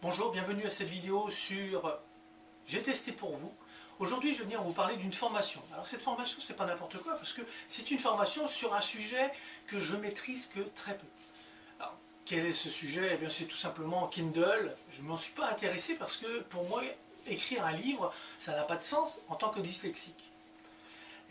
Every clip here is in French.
Bonjour, bienvenue à cette vidéo sur J'ai testé pour vous. Aujourd'hui, je vais venir vous parler d'une formation. Alors cette formation, c'est pas n'importe quoi, parce que c'est une formation sur un sujet que je maîtrise que très peu. Alors, quel est ce sujet? Eh bien, c'est tout simplement Kindle. Je ne m'en suis pas intéressé parce que pour moi, écrire un livre, ça n'a pas de sens en tant que dyslexique.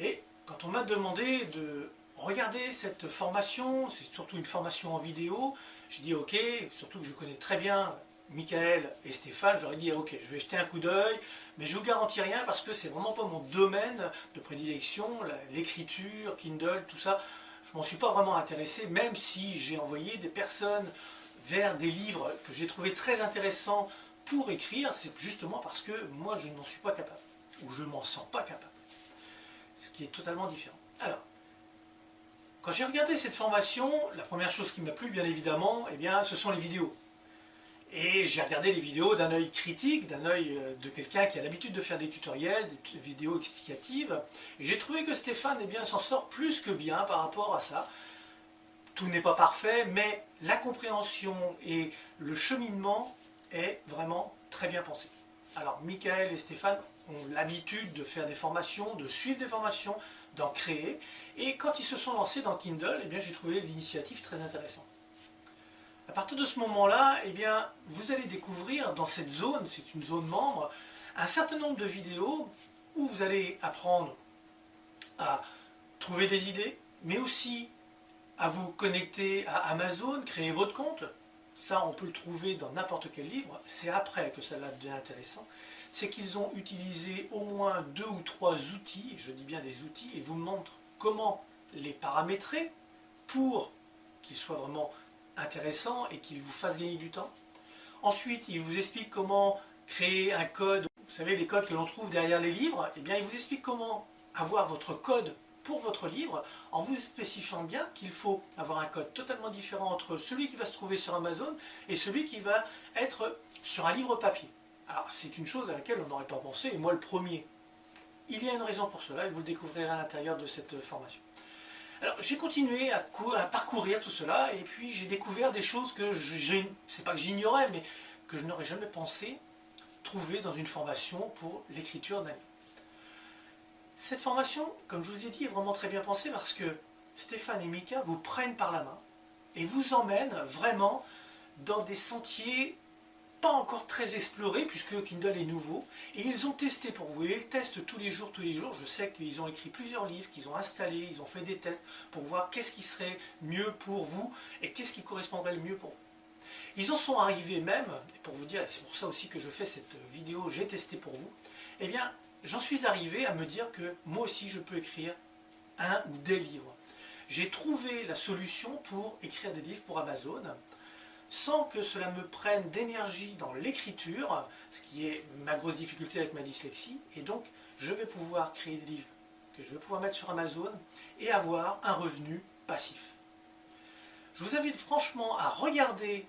Et quand on m'a demandé de regarder cette formation, c'est surtout une formation en vidéo, je dis ok, surtout que je connais très bien Michael et Stéphane, j'aurais dit ok, je vais jeter un coup d'œil, mais je vous garantis rien parce que c'est vraiment pas mon domaine de prédilection, l'écriture, Kindle, tout ça, je m'en suis pas vraiment intéressé, même si j'ai envoyé des personnes vers des livres que j'ai trouvé très intéressants pour écrire, c'est justement parce que moi je n'en suis pas capable, ou je m'en sens pas capable, ce qui est totalement différent. Alors, quand j'ai regardé cette formation, la première chose qui m'a plu, bien évidemment, eh bien, ce sont les vidéos. Et j'ai regardé les vidéos d'un œil critique, d'un œil de quelqu'un qui a l'habitude de faire des tutoriels, des vidéos explicatives. Et j'ai trouvé que Stéphane eh bien, s'en sort plus que bien par rapport à ça. Tout n'est pas parfait, mais la compréhension et le cheminement est vraiment très bien pensé. Alors, Michael et Stéphane ont l'habitude de faire des formations, de suivre des formations, d'en créer. Et quand ils se sont lancés dans Kindle, eh bien, j'ai trouvé l'initiative très intéressante. À partir de ce moment-là, eh bien, vous allez découvrir dans cette zone, c'est une zone membre, un certain nombre de vidéos où vous allez apprendre à trouver des idées, mais aussi à vous connecter à Amazon, créer votre compte. Ça, on peut le trouver dans n'importe quel livre. C'est après que ça devient intéressant. C'est qu'ils ont utilisé au moins 2 ou 3 outils, et je dis bien des outils, et vous montrent comment les paramétrer pour qu'ils soient vraiment intéressants et qu'ils vous fassent gagner du temps. Ensuite, ils vous expliquent comment créer un code. Vous savez, les codes que l'on trouve derrière les livres, eh bien, ils vous expliquent comment avoir votre code pour votre livre, en vous spécifiant bien qu'il faut avoir un code totalement différent entre celui qui va se trouver sur Amazon et celui qui va être sur un livre papier. Alors, c'est une chose à laquelle on n'aurait pas pensé, et moi le premier. Il y a une raison pour cela, et vous le découvrirez à l'intérieur de cette formation. Alors, j'ai continué à parcourir tout cela, et puis j'ai découvert des choses que c'est pas que j'ignorais, mais que je n'aurais jamais pensé trouver dans une formation pour l'écriture d'un livre. Cette formation, comme je vous ai dit, est vraiment très bien pensée parce que Stéphane et Mika vous prennent par la main et vous emmènent vraiment dans des sentiers pas encore très explorés puisque Kindle est nouveau, et ils ont testé pour vous, et ils testent tous les jours, je sais qu'ils ont écrit plusieurs livres, qu'ils ont installés, ils ont fait des tests pour voir qu'est-ce qui serait mieux pour vous et qu'est-ce qui correspondrait le mieux pour vous. Ils en sont arrivés même, et pour vous dire, et c'est pour ça aussi que je fais cette vidéo, j'ai testé pour vous, eh bien j'en suis arrivé à me dire que moi aussi je peux écrire un ou des livres. J'ai trouvé la solution pour écrire des livres pour Amazon, sans que cela me prenne d'énergie dans l'écriture, ce qui est ma grosse difficulté avec ma dyslexie, et donc je vais pouvoir créer des livres que je vais pouvoir mettre sur Amazon et avoir un revenu passif. Je vous invite franchement à regarder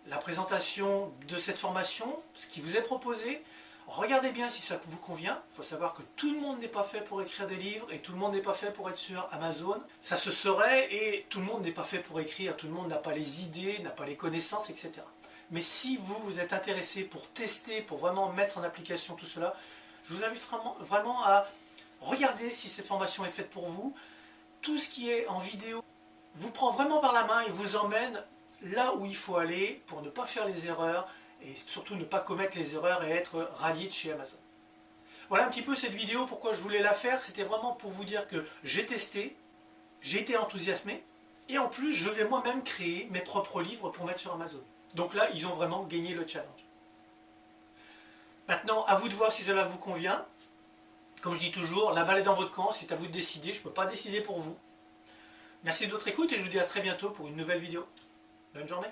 la présentation de cette formation, ce qui vous est proposé. Regardez bien si ça vous convient. Il faut savoir que tout le monde n'est pas fait pour écrire des livres et tout le monde n'est pas fait pour être sur Amazon. Ça se saurait, et tout le monde n'est pas fait pour écrire, tout le monde n'a pas les idées, n'a pas les connaissances, etc. Mais si vous êtes intéressé pour tester, pour vraiment mettre en application tout cela, je vous invite vraiment à regarder si cette formation est faite pour vous. Tout ce qui est en vidéo vous prend vraiment par la main et vous emmène là où il faut aller pour ne pas faire les erreurs, et surtout ne pas commettre les erreurs et être radié de chez Amazon. Voilà un petit peu cette vidéo, pourquoi je voulais la faire, c'était vraiment pour vous dire que j'ai testé, j'ai été enthousiasmé, et en plus je vais moi-même créer mes propres livres pour mettre sur Amazon. Donc là, ils ont vraiment gagné le challenge. Maintenant, à vous de voir si cela vous convient. Comme je dis toujours, la balle est dans votre camp, c'est à vous de décider, je ne peux pas décider pour vous. Merci de votre écoute et je vous dis à très bientôt pour une nouvelle vidéo. Bonne journée.